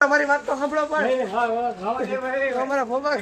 हमारी बात तो हम लोग हमारा फोबा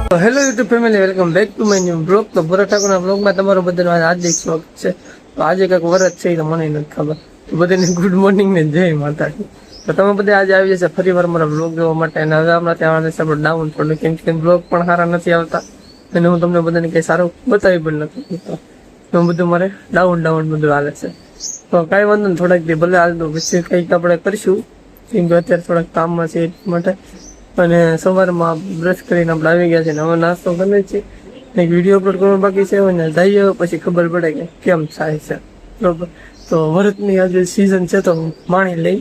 तो hello YouTube family welcome back to my new blog. तो ભરત ઠાકોરના બ્લોગમાં તમારું બધાનું હાર્દિક સ્વાગત છે। તો આજે કંઈક વરત છે તો મને નથી ખબર, તો બધાને ગુડ મોર્નિંગ ને જય માતાજી। તો તમે બધા આજે આવી જશે ફરી વાર મારા બ્લોગ જોવા માટે, અને હવે હમણાં ત્યાં આપણે ડાઉન પડ્યું કેમ કે બ્લોગ પણ સારા નથી આવતા, અને હું તમને બધાને કંઈ સારું બતાવી પણ નથી, તો બધું મારે ડાઉન બધું હાલે છે। તો કાંઈ વાંધો નહીં, થોડાક દી ભલે હાલતું, પછી કંઈક આપણે કરીશું કેમ કે અત્યારે થોડાક કામમાં છે એટલા માટે। અને સવારમાં બ્રશ કરીને આપણે આવી ગયા છે ને હવે નાસ્તો કરીએ છીએ, એક વિડીયો અપલોડ કરવાનો બાકી છે, અને જઈએ પછી ખબર પડે કે કેમ થાય છે બરોબર। તો વરતની આજે સિઝન છે તો માણી લઈ,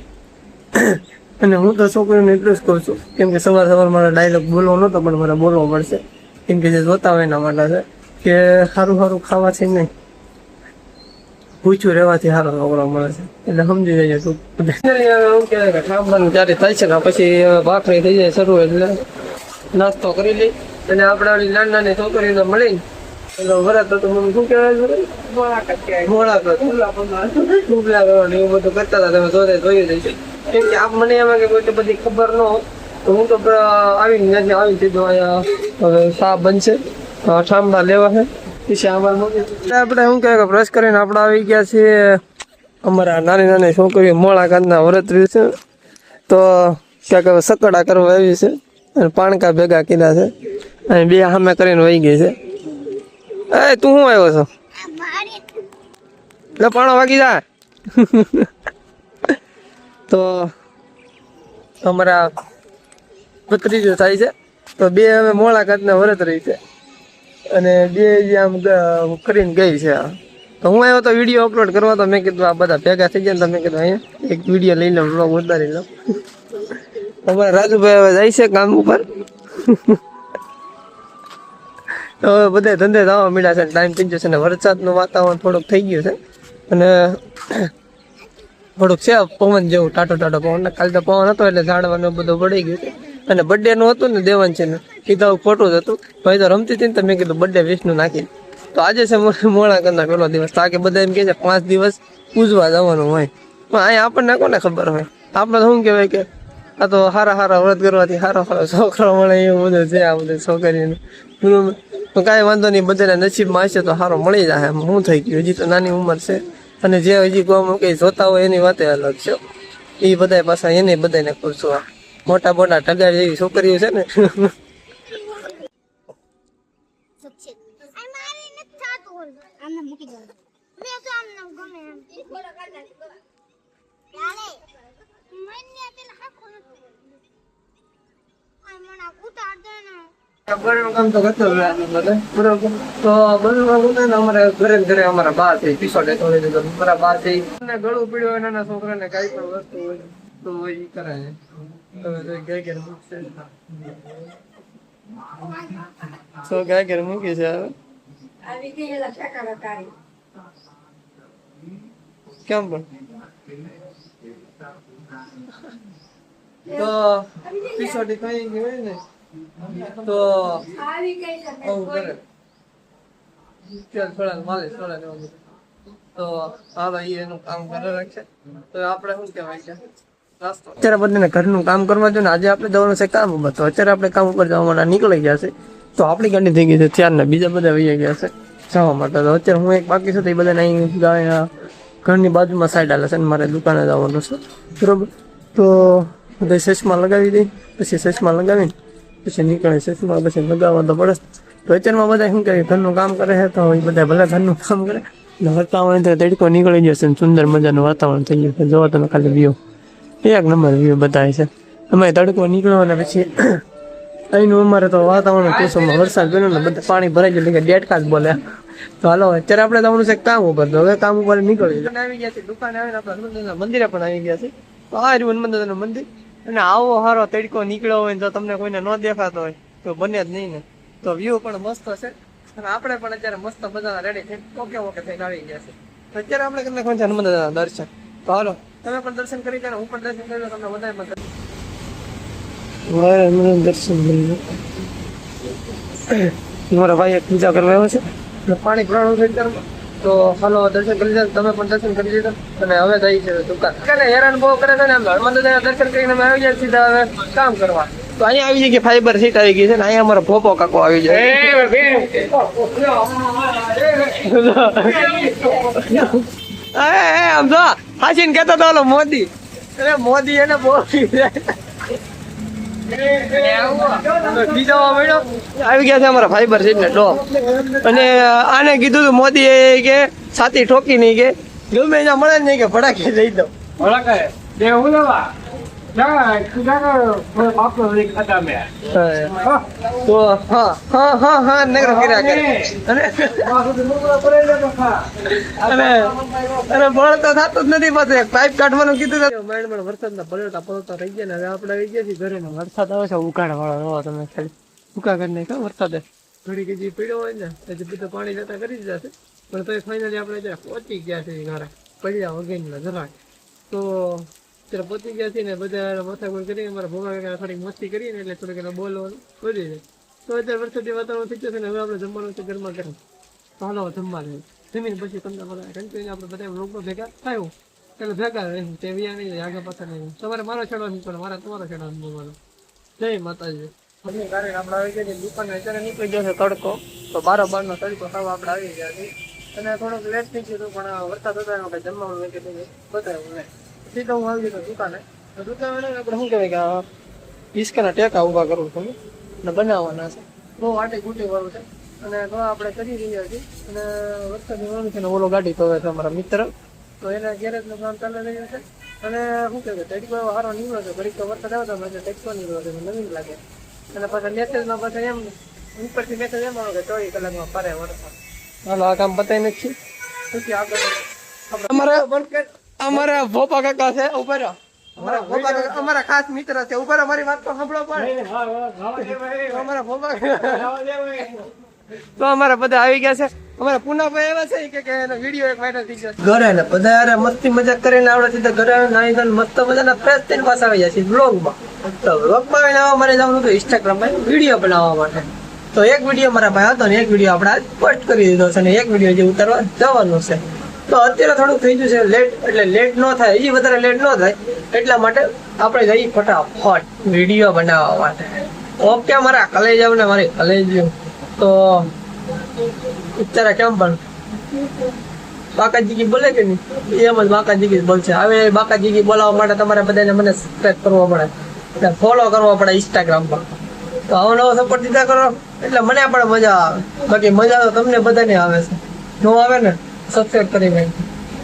અને હું તો છોકરીને એટલું જ કહું છું કેમ કે સવાર મારા ડાયલોગ બોલવો નહોતો પણ મારે બોલવો પડશે, કેમ કે જે જોતા હોય એના માટે છે કે સારું ખાવાથી નહીં પૂછ્યું રહેવાથી સારો છોકરો મળે છે, એટલે સમજી જાય તું શું કહેવાય કે ઠામવાનું ત્યારે થાય છે ને પછી ભાખરી થઈ જાય શરૂ, એટલે નાસ્તો કરી લઈ, અને આપણે નાની છોકરીને મળીને એટલે વરત તો મને શું કહેવાય મોળા કરવાનું એવું બધું કરતા હતા, તમે જોઈ જઈશ કેમ કે આપ મને એમાં કે કોઈ બધી ખબર ન હોય તો હું તો આવી સીધો અહીંયા શાહ બનશે ઠામડા લેવા છે આપણે શું કહેવાય બ્રશ કરીને આપણે આવી ગયા છીએ અમારા નાની છોકરીઓ મોળાકાતના વ્રત રહ્યું છે, તો ક્યાંક હવે સકડા કરવા આવી છે અને પાણકા ભેગા કર્યા છે, અને બે સામે કરીને વહી ગઈ છે। એ તું શું આવ્યો છો? એટલે પાણો વાગી જાય તો અમારા ભત્રીજો થાય છે, તો બે હવે મોળાકાતના વ્રત રહી છે, અને બે આમ કરીને ગઈ છે। તો હું આવ્યો તો વિડીયો અપલોડ કરવા, તો મેં કીધું આ બધા ભેગા થઈ ગયા, તો મેં કીધું અહીંયા એક વિડીયો લઈ લઉં, વ્લોગ ઉતારી લઉં। અમારા રાજુભાઈ હવે જાય છે કામ ઉપર તો હવે બધા ધંધે જવા મળ્યા છે, ટાઈમ થઈ ગયો છે, ને વરસાદનું વાતાવરણ થોડુંક થઈ ગયું છે, અને થોડુંક છે પવન જેવું ટાટો પવન, કાલે તો પવન હતો એટલે ઝાડવાનું બધું પડી ગયું છે, અને બર્થડે નું હતું ને દેવાન છે ને કીધું ખોટું જ હતું, ભાઈ તો રમતી હતી ને, તો મેં કીધું બર્થડે વિષ્ણુ નાખી, તો આજે છે મોળાકાતના પહેલો દિવસ, તાકે બધા એમ કહે છે 5 દિવસ પૂજવા જવાનું હોય, પણ અહીંયા આપણને કોને ખબર હોય, આપણે તો શું કહેવાય કે આ તો સારા વ્રત કરવાથી સારો છોકરો મળે એવું બધું છે આ બધું છોકરીનું બરોબર। તો કાંઈ વાંધો નહીં, બધાના નસીબમાં હશે તો સારો મળી જાય, એમ શું થઈ ગયું, હજી તો નાની ઉંમર છે, અને જે હજી કોઈ કંઈ જોતા હોય એની વાતે અલગ છે, એ બધા પાછા એને બધાને પૂછવા મોટા ટગાર જેવી છોકરીઓ છે ને કામ તો કરતો બરોબર। તો બધું કામ હતું ને અમારે ઘરે અમારા બા છે પીસોડે તોડી દીધો, મારા બા છે ગળું પીડ્યો હોય નાના છોકરાને કઈ પણ વસ્તુ હોય તો એ કરે છે, ઘેર મૂકી છે હવે કેમ પણ તો પીસોડી થઈ ગઈ હોય ને તો આવું કરે થોડા માલિશ થોડા તો હાલો એનું કામ કરે રાખશે। તો આપણે શું કહેવાય છે અત્યારે બધાને ઘરનું કામ કરવા જોઈએ ને, આજે આપણે જવાનું છે કામ ઉપર, તો અત્યારે આપણે કામ ઉપર જવા માટે નીકળી ગયા છે, તો આપણી ગાડી થઈ ગઈ છે 4 ને બીજા બધા વહી ગયા છે જવા માટે, તો અત્યારે હું એક બાકી છે તો એ બધાને અહીં ઘરની બાજુમાં સાઈડ હાલે છે, મારે દુકાને જવાનું છે બરોબર। તો બધા ચશ્મા લગાવી દઈ, પછી ચશ્મા લગાવીને પછી નીકળે, ચશ્મા પછી લગાવવા તો પડે, તો અત્યારમાં બધા શું કહે ઘરનું કામ કરે છે, તો એ બધા ભલે ઘરનું કામ કરે ને વાતાવરણ તો તડકો નીકળી જશે ને સુંદર મજાનું વાતાવરણ થઈ ગયું છે, જોવા તમે ખાલી વ્યૂ એક નંબર વ્યૂ બતાવે છે, અમે તડકો નીકળ્યો અને પછી અહીંનું અમારે તો વાતાવરણ કેસોમાં વરસાદ બન્યો ને બધા પાણી ભરાઈ ગયું, ડેટકા જ બોલે। તો હાલો અત્યારે આપણે જવાનું છે કામ ઉપર, તો હવે કામ ઉપર નીકળી આવી ગયા છે, દુકાને આવીને આપણા મંદિરે પણ આવી ગયા છે, તો આ રહ્યું હનુમાન મંદિર, અને આવો સારો તડકો નીકળ્યો હોય તો તમને કોઈને ન દેખાતો હોય તો બને જ નહીં ને, તો વ્યૂ પણ મસ્ત છે, અને આપણે પણ અત્યારે મસ્ત બધા રેડી થઈ ઓકે થઈને આવી ગયા છે, તો અત્યારે આપણે કરી નાખવાનું છે હનુમાન દાદાના દર્શન। તો હાલો તમે પણ દર્શન કરી જાઓ, હું પણ દર્શન કરી તમને બધા દર્શન કરી મારા ભાઈ પૂજા કરવા આવ્યો છે, પાણી પીવાનું છે અત્યારમાં, તો હાલો દર્શન કરી લીધા, તમે પણ દર્શન કરી લીધા અને હવે જઈ છે દુકાન. હેરાન બહુ કરે છે ને એમ હનુમાન દાદાના દર્શન કરીને અમે આવી જાય સીધા હવે કામ કરવા. તો અહીંયા આવી જાય કે ફાઈબર સીટ આવી ગઈ છે ને અહીંયા અમારો ભોપો કાકો આવી જાય. આમ જો હાસીને કેતો તો ઓલો મોદી, અરે મોદી એને બહુ આવી ગયા છે અમારા ફાઈબર સીટ ને ડો. અને આને કીધું હતું મોદી કે છાતી ઠોકી નહીં કે ગમે ત્યાં મળે નહીં કે ભડાકે જઈ દો. તો હા નગર કર્યા કરે અને બળ તો થતું જ નથી. પાછું એક પાઇપ કાઢવાનું કીધું વરસાદના પલટા પલટા રહી ગયા ને હવે આપણે આવી ગયા છીએ ઘરે ને વરસાદ આવે છે ઉકાળા વાળો તમે ખાલી ઉકા કરી નાખો વરસાદે થોડી કે જે પીડ્યો હોય ને હજી બધું પાણી જતા કરી જ જશે પણ તો ફાઇનલી આપણે ત્યાં પહોંચી ગયા છે ઘરે પડ્યા વગેરે જરાક. તો ત્યારે પહોંચી ગયા છે ને બધા માથાકૂટ કરીને મારા ભોગા થોડીક મસ્તી કરીને એટલે થોડીક એને બોલવાનું વધી જાય. તો અત્યારે વરસાદી વાતાવરણ થઈ જશે ને હવે આપણે જમવાનું છે ઘરમાં કરે તો હાલો જમવા લે જમીન પછી તમને બધા કન્ટિન્યુ આપણે બધા લોકોમાં ભેગા થયું એટલે ભેગા રહી તે વ્યા નહીં આગળ પાછા નહીં. તમારે મારો છેડવાનું પણ મારે તમારો છેડવાનું બોલવાનો. જય માતાજી. આપણે આવી ગયા દુકાન અત્યારે નીકળી ગયો છે તડકો તો 12 તડકો થવા આપણે આવી ગયા છીએ અને થોડોક લેટ થઈ ગયું પણ વરસાદ હતા આપણે જમવાનું બતાવ્યું ને સીધા હું આવી ગયો દુકાને. દુકાને આપણે શું કહેવાય કે ઈસકાના ટેકા ઊભા કરું છું અને બનાવવાના છે બહુ આટી ગુટી વાળું છે અને તો આપણે કરી રહ્યા છીએ અને વરસાદની વાળું છે ને ઓલો ગાડી તો છે અમારા મિત્ર તો એના ગેરેજનું કામ ચાલી રહ્યું છે અને શું કહેવાય તડકો એવો સારો નીકળ્યો છે ઘડીક તો વરસાદ આવતો એટલે ટેક્સો નીકળ્યો છે નવીન લાગે અને પાછા મેસેજમાં પાછા એમ ઉપરથી મેસેજ એમ આવે કે 24 કલાકમાં ફરે વરસાદ. હાલો આ કામ પતાવી નથી પછી આગળ અમારા ભોપા કાકા છે ઉપર અમારા ખાસ મિત્ર છે ઉપર અમારી વાત તો સાંભળો પડે. અમારા ભોપા તો અમારા બધા આવી ગયા છે અમારા પુનાભાઈ એવા છે કે એનો વિડીયો એક વાયરલ થઈ ગયો ઘરે ને બધા યાર મસ્તી મજાક કરીને આવડે સીધા ઘરે નાઈ ધોઈને મસ્ત મજાના ફ્રેશ થઈને પાછા આવી જાય છે વ્લોગમાં. તો વ્લોગમાં આવીને અમારે જવાનું હતું ઇન્સ્ટાગ્રામમાં વિડીયો બનાવવા માટે. તો એક વિડીયો મારા ભાઈ હતો ને એક વિડીયો આપણે આજ પોસ્ટ કરી દીધો છે અને એક વિડીયો જે ઉતારવા જવાનું છે. તો અત્યારે થોડુંક થઈ ગયું છે લેટ એટલે લેટ ન થાય હજી વધારે લેટ ન થાય એટલા માટે આપણે જઈએ ફટાફટ વિડીયો બનાવવા માટે. ઓકે મારા કલેજ આવ ને મારી કલેજ તો અત્યારે કેમ પણ બાકાજી બોલે કે નહીં એમ જ બાકાજી બોલશે. હવે બાકાજી બોલાવવા માટે તમારે બધાને મને સબસ્ક્રાઈબ કરવો પડે ફોલો કરવો પડે ઇન્સ્ટાગ્રામ પર. તો આવો નવો સપોર્ટ દીધા કરો એટલે મને પણ મજા આવે. બાકી મજા તો તમને બધાને આવે છે ન આવે ને સબસ્ક્રાઈબ કરી ભાઈ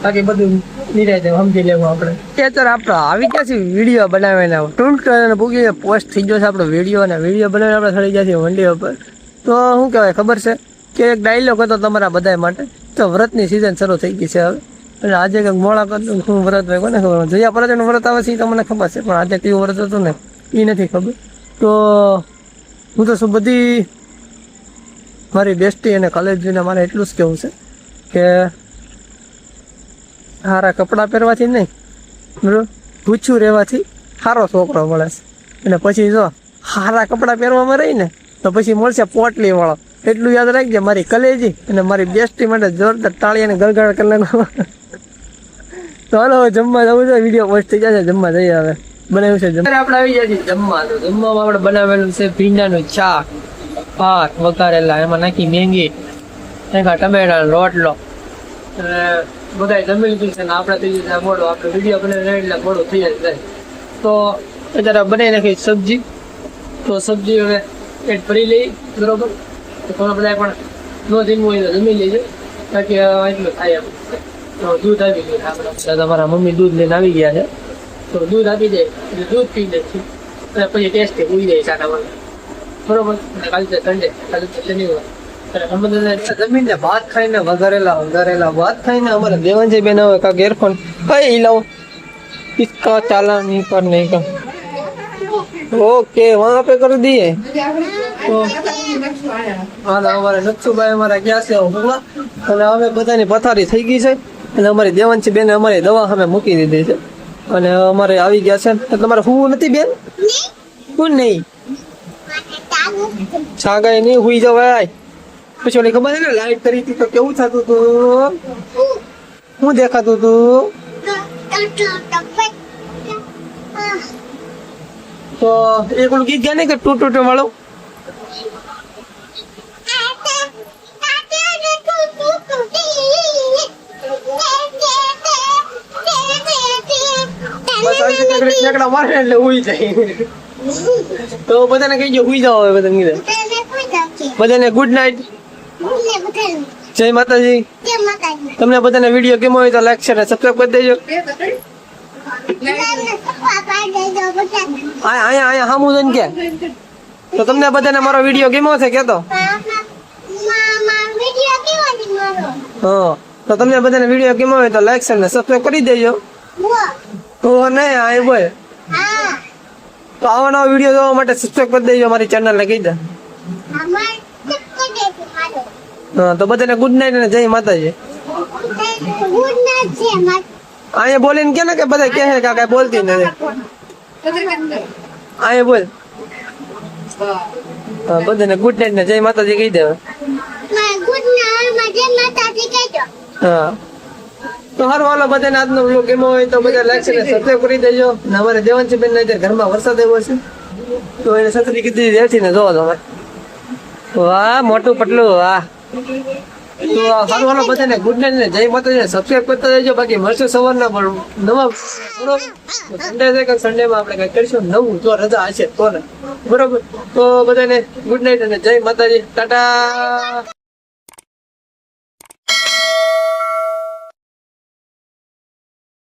બાકી બધું નિરાય સમજી લેવું આપણે. અત્યારે આપણે આવી ગયા છીએ વિડીયો બનાવીને ટૂંક પૂગી પોસ્ટ થઈ ગયો છે આપણો વિડીયો અને વિડીયો બનાવીને આપણે ચડી ગયા છીએ મંડી ઉપર. તો શું કહેવાય ખબર છે કે એક ડાયલોગ હતો તમારા બધા માટે. તો વ્રતની સિઝન શરૂ થઈ ગઈ છે હવે એટલે આજે કંઈક મોડા કરતું શું વ્રત હોય કોને ખબર જયા પરતનું વ્રત આવે છે એ તમને ખબર છે પણ આજે કયું વ્રત હતું ને એ નથી ખબર. તો હું તો શું બધી મારી બેસ્ટી અને કોલેજને મારે એટલું જ કહેવું છે કે સારા કપડાં પહેરવાથી નહીં બરાબર પૂછ્યું રહેવાથી સારો છોકરો મળે છે. અને પછી જો સારા કપડાં પહેરવામાં રહી ને તો પછી મળશે પોટલી વાળો. એટલું યાદ રાખજે મારી કલેજી અને મારી બેસ્ટી માટે જોરદાર તાળી અને ગળગળ કરી નાખો. તો હાલો હવે જમવા જવું છે વિડીયો પોસ્ટ થઈ જશે જમવા જઈએ હવે બનાવ્યું છે આપણે આવી જાય છે જમવા. તો જમવામાં આપણે બનાવેલું છે ભીંડાનું શાક ભાત વઘારેલા એમાં નાખી મેંગી નાખા ટમેટા રોટલો અને બધા જમી લીધું છે ને આપણે થઈ જશે મોડું આપણે વિડીયો બનાવી એટલે મોડું થઈ જાય. તો અત્યારે બનાવી નાખી સબ્જી. તો સબ્જી હવે પેટ ભરી લઈ બરોબર તો થોડા બધા પણ ન જમવું હોય તો જમી લેજો બાકી એટલું થાય એમ. તો દૂધ આવી ગયું આપણે તમારા મમ્મી દૂધ લઈને આવી ગયા છે તો દૂધ આપી દે એટલે દૂધ પી દે છે અને પછી ટેસ્ટી ઉઈ જાય સાટામાં બરોબર. કાલે સન્ડે કાલે શનિવાર જમીને ભાત ખાઈને વઘારેલા ભાત ખાઈને અમારે દેવાનજી બેન હવે કાંક એરફોન કઈ લાવો इसका चालान नहीं पर नहीं का ओके वहाँ पे कर दिए तो हाँ हमारे नक्सुभाई हमारा क्या से होगा અને હવે બધાની પથારી થઈ ગઈ છે અને અમારી દેવાંશી બેન અમારી દવા અમે મૂકી દીધી છે અને અમારે આવી ગયા છે. તમારે હું નથી બેન હું નહીં છાગાઈ નહીં હુઈ જવાય પછી ઓલી ખબર છે ને લાઈટ કરી હતી તો કેવું થતું હતું? શું દેખાતું હતું? તો એક ઓલું ગીત ગાને કે ટૂ વાળું. બસ આવી રીતે ઠેકડા મારે એટલે ઉઈ જાય. તો બધાને કહીજો ઉઈ જાવ હવે બધાને કીધે. બધાને ગુડ નાઇટ. જય માતાજી. તમને બધાને વિડીયો કેમ હોય તો લાઈક શેર અને સબસ્ક્રાઇબ કરી દેજો. અહીંયા હામું જઈને કે તો તમને બધાને મારો વિડીયો કેમો છે કેતો? હા તો તમને બધાને વિડીયો કેમો હોય તો લાઈક શેર અને સબસ્ક્રાઇબ કરી દેજો. તો નહીં આ બોલ તો આવા નવા વિડીયો જોવા માટે સબસ્ક્રાઇબ કરી દેજો મારી ચેનલને કહી દે. હા તો બધાને ગુડ નાઇટ અને જય માતાજી. અહીંયા બોલીને કે ને કે બધા કહે કે કાંઈ બોલતી નથી. અહીંયા બોલ. હા બધાને ગુડ નાઇટ ને જય માતાજી કહી દે. હા તો હારું હાલો બધાને આજનો વ્લોગ કેમ હોય તો બધા લાઈક અને સબસ્ક્રાઇબ કરી દેજો. ને અમારે દેવાંશીબેન ને અત્યારે ઘરમાં વરસાદ આવ્યો છે તો એને છત્રી કીધી રહેતી ને જોવા તમે. વાહ મોટું પટલું વાહ. તો હારું હાલો બધાને ગુડ નાઇટ ને જય માતાજી સબસ્ક્રાઇબ કરતા રહેજો. બાકી મળશે સવારના પણ નવા સન્ડે છે કે સન્ડેમાં આપણે કઈ કરીશું નવું જો રજા હશે તો ને બરોબર. તો બધાને ગુડ નાઇટ અને જય માતાજી ટાટા.